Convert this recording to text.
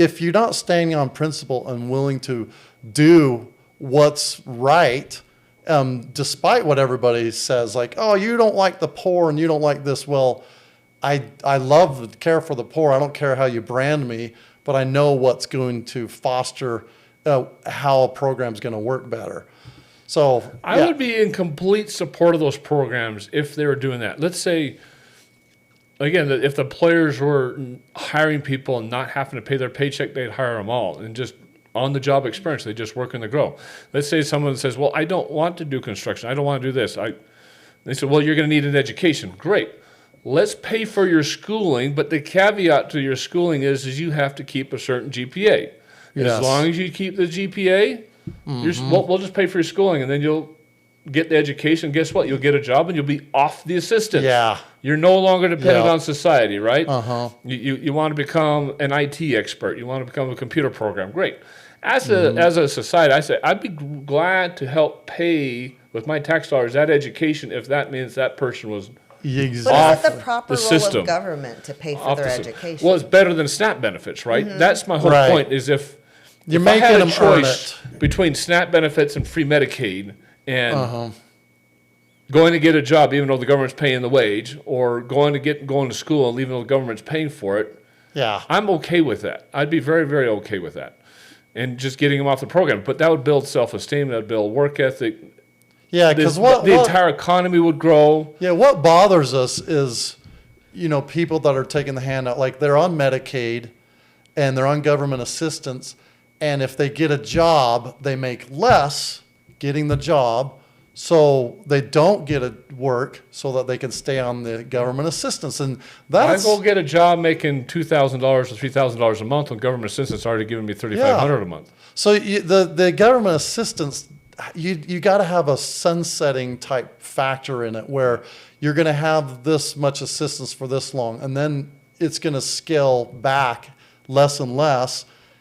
if you're not standing on principle and willing to do what's right, despite what everybody says, like, oh, you don't like the poor and you don't like this. Well, I love to care for the poor. I don't care how you brand me, but I know what's going to foster how a program's going to work better. So I would be in complete support of those programs if they were doing that. Let's say, again, that if the players were hiring people and not having to pay their paycheck, they'd hire them all and just on-the-job experience. They just work and they grow. Let's say someone says, well, I don't want to do construction. I don't want to do this. They said, well, you're going to need an education. Great. Let's pay for your schooling, but the caveat to your schooling is you have to keep a certain GPA. Yes. As long as you keep the GPA, we'll just pay for your schooling, and then you'll get the education. Guess what? You'll get a job, and you'll be off the assistance. Yeah. You're no longer dependent on society, right? Uh-huh. You want to become an IT expert. You want to become a computer program. Great. As a society, I say I'd be glad to help pay with my tax dollars that education if that means that person was exactly. But is it the proper the role system, of government to pay for their education? Well, it's better than SNAP benefits, right? That's my whole point. Is if you're if making I had a them earn choice it between SNAP benefits and free Medicaid and going to get a job even though the government's paying the wage, or going to school and even though the government's paying for it, I'm okay with that. I'd be very, very okay with that. And just getting them off the program. But that would build self-esteem, that would build work ethic. Yeah, because the entire economy would grow. Yeah, what bothers us is, people that are taking the handout, like they're on Medicaid and they're on government assistance, and if they get a job, they make less getting the job, so they don't get a work so that they can stay on the government assistance. And that's... I go get a job making $2,000 or $3,000 a month when government assistance already giving me $3,500 a month. So the government assistance, you got to have a sunsetting type factor in it where you're going to have this much assistance for this long, and then it's going to scale back less and less